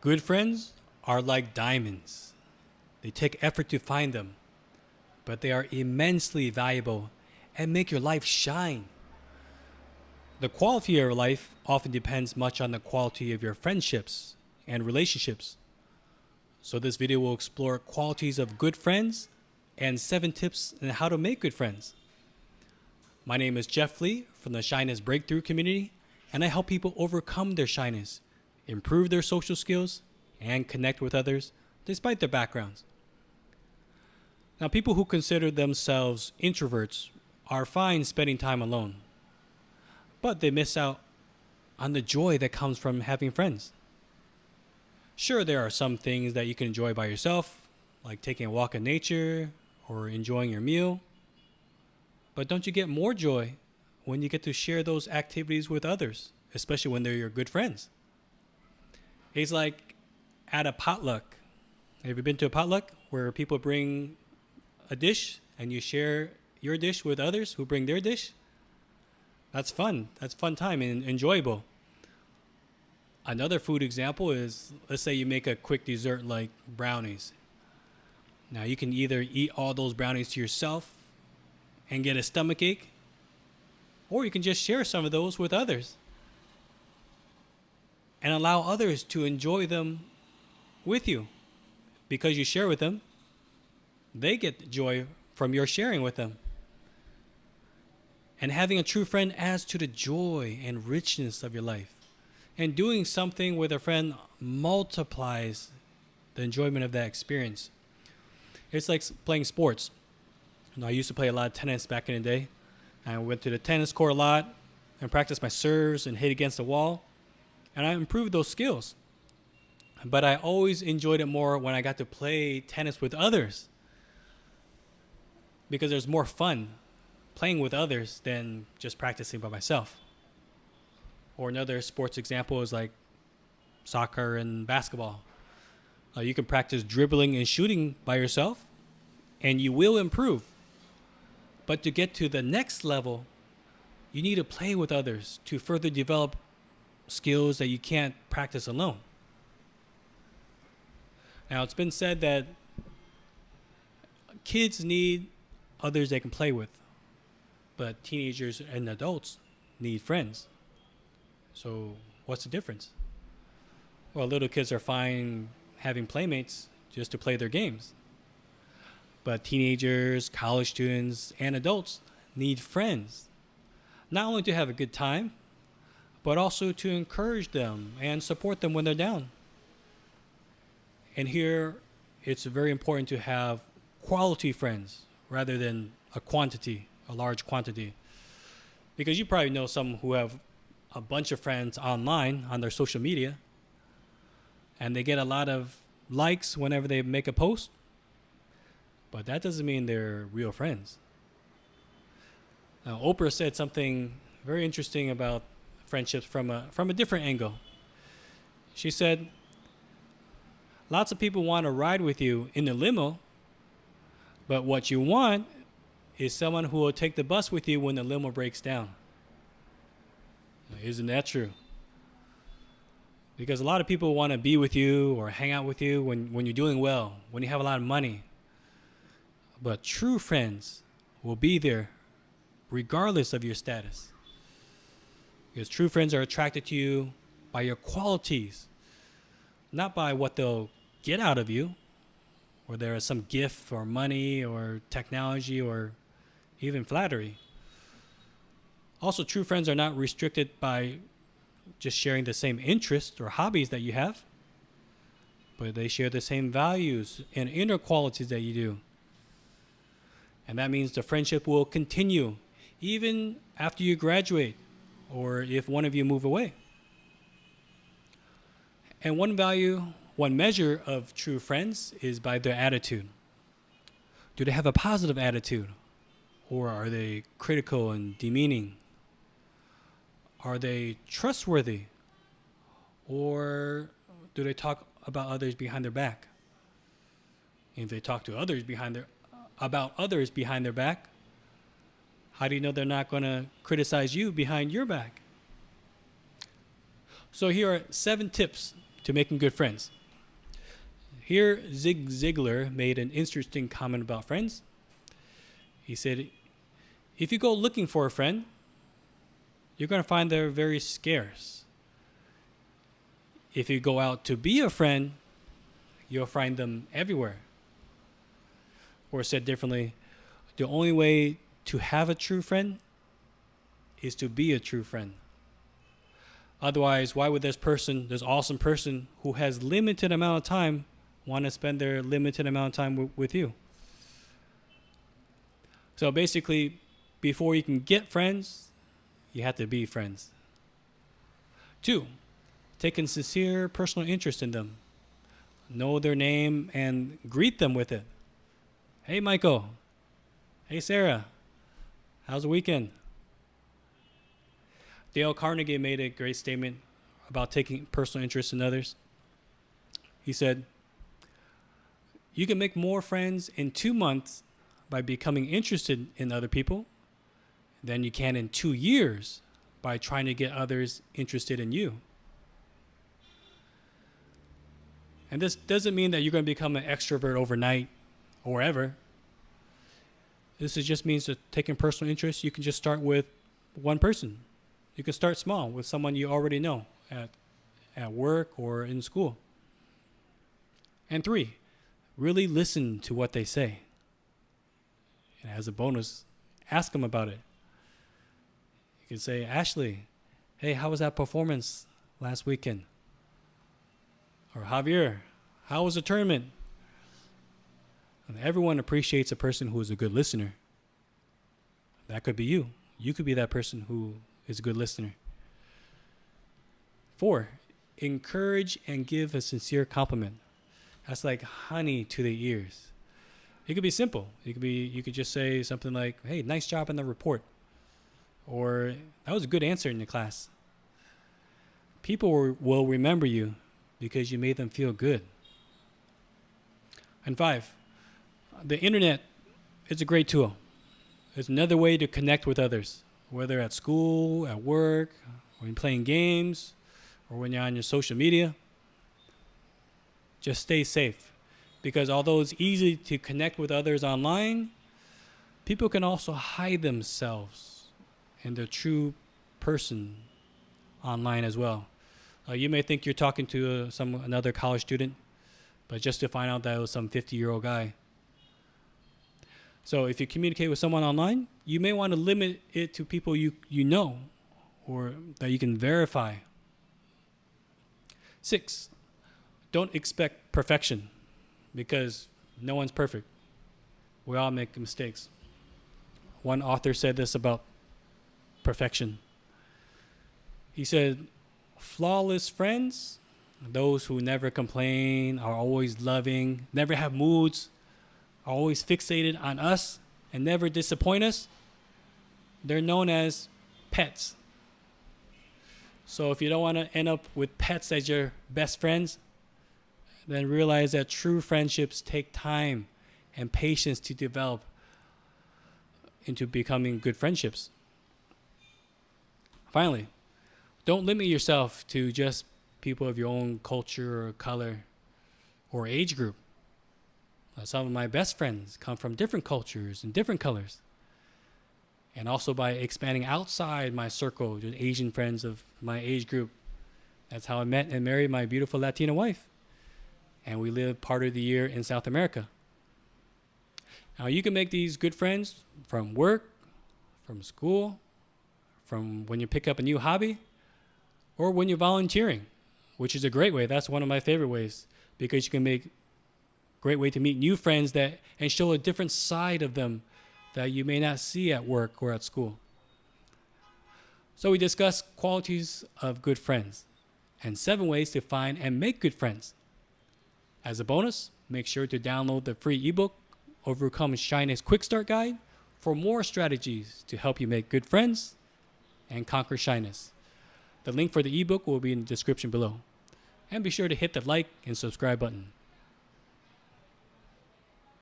Good friends are like diamonds. They take effort to find them, but they are immensely valuable and make your life shine. The quality of your life often depends much on the quality of your friendships and relationships. So, this video will explore qualities of good friends and 7 tips on how to make good friends. My name is Jeff Lee from the Shyness Breakthrough community, and I help people overcome their shyness, improve their social skills, and connect with others despite their backgrounds. Now, people who consider themselves introverts are fine spending time alone, but they miss out on the joy that comes from having friends. Sure, there are some things that you can enjoy by yourself, like taking a walk in nature or enjoying your meal. But don't you get more joy when you get to share those activities with others, especially when they're your good friends? It's like at a potluck. Have you been to a potluck where people bring a dish and you share your dish with others who bring their dish? That's fun. That's fun time and enjoyable. Another food example is, let's say you make a quick dessert like brownies. Now you can either eat all those brownies to yourself and get a stomach ache, or you can just share some of those with others and allow others to enjoy them with you. Because you share with them, they get joy from your sharing with them. And having a true friend adds to the joy and richness of your life. And doing something with a friend multiplies the enjoyment of that experience. It's like playing sports. I used to play a lot of tennis back in the day. I went to the tennis court a lot and practiced my serves and hit against the wall. And I improved those skills. But I always enjoyed it more when I got to play tennis with others, because there's more fun playing with others than just practicing by myself. Or another sports example is like soccer and basketball. You can practice dribbling and shooting by yourself, and you will improve. But to get to the next level, you need to play with others to further develop skills that you can't practice alone. Now, it's been said that kids need others they can play with, but teenagers and adults need friends. So what's the difference? Well, little kids are fine having playmates just to play their games. But teenagers, college students, and adults need friends, not only to have a good time, but also to encourage them and support them when they're down. And here, it's very important to have quality friends rather than a large quantity. Because you probably know some who have a bunch of friends online on their social media, and they get a lot of likes whenever they make a post, but that doesn't mean they're real friends. Now, Oprah said something very interesting about friendships from a different angle. She said, lots of people want to ride with you in the limo, but what you want is someone who will take the bus with you when the limo breaks down. Isn't that true? Because a lot of people want to be with you or hang out with you when you're doing well, when you have a lot of money. But true friends will be there regardless of your status. Because true friends are attracted to you by your qualities, not by what they'll get out of you, or there is some gift or money or technology or even flattery. Also, true friends are not restricted by just sharing the same interests or hobbies that you have, but they share the same values and inner qualities that you do. And that means the friendship will continue even after you graduate or if one of you move away. And one measure of true friends is by their attitude. Do they have a positive attitude? Or are they critical and demeaning? Are they trustworthy? Or do they talk about others behind their back? If they talk to others about others behind their back, how do you know they're not going to criticize you behind your back? So here are 7 tips to making good friends. Here, Zig Ziglar made an interesting comment about friends. He said, if you go looking for a friend, you're going to find they're very scarce. If you go out to be a friend, you'll find them everywhere. Or said differently, the only way to have a true friend is to be a true friend. Otherwise, why would this awesome person who has limited amount of time want to spend their limited amount of time with you? So basically, before you can get friends, you have to be friends. 2, take a sincere personal interest in them. Know their name and greet them with it. Hey, Michael. Hey, Sarah. How's the weekend? Dale Carnegie made a great statement about taking personal interest in others. He said, you can make more friends in 2 months by becoming interested in other people than you can in 2 years by trying to get others interested in you. And this doesn't mean that you're going to become an extrovert overnight or ever. This just means that taking personal interest, you can just start with one person. You can start small with someone you already know at work or in school. And 3, really listen to what they say. And as a bonus, ask them about it. You can say, Ashley, hey, how was that performance last weekend? Or Javier, how was the tournament? And everyone appreciates a person who is a good listener. That could be you. You could be that person who is a good listener. 4, encourage and give a sincere compliment. That's like honey to the ears. It could be simple. You could just say something like, hey, nice job in the report. Or that was a good answer in the class. People will remember you because you made them feel good. And 5, the internet is a great tool. It's another way to connect with others, whether at school, at work, when you're playing games, or when you're on your social media. Just stay safe, because although it's easy to connect with others online, people can also hide themselves and their true person online as well. You may think you're talking to another college student, but just to find out that it was some 50-year-old guy. So if you communicate with someone online, you may want to limit it to people you know or that you can verify. 6, don't expect perfection, because no one's perfect. We all make mistakes. One author said this about perfection. He said, flawless friends, those who never complain, are always loving, never have moods, are always fixated on us and never disappoint us, they're known as pets. So if you don't want to end up with pets as your best friends, then realize that true friendships take time and patience to develop into becoming good friendships. Finally, don't limit yourself to just people of your own culture or color or age group. Some of my best friends come from different cultures and different colors. And also by expanding outside my circle, just Asian friends of my age group. That's how I met and married my beautiful Latina wife. And we live part of the year in South America. Now you can make these good friends from work, from school, from when you pick up a new hobby, or when you're volunteering, which is a great way. That's one of my favorite ways, because you can make great way to meet new friends and show a different side of them that you may not see at work or at school. So we discussed qualities of good friends and 7 ways to find and make good friends. As a bonus, make sure to download the free ebook, Overcome Shyness Quick Start Guide, for more strategies to help you make good friends and conquer shyness. The link for the ebook will be in the description below. And be sure to hit the like and subscribe button.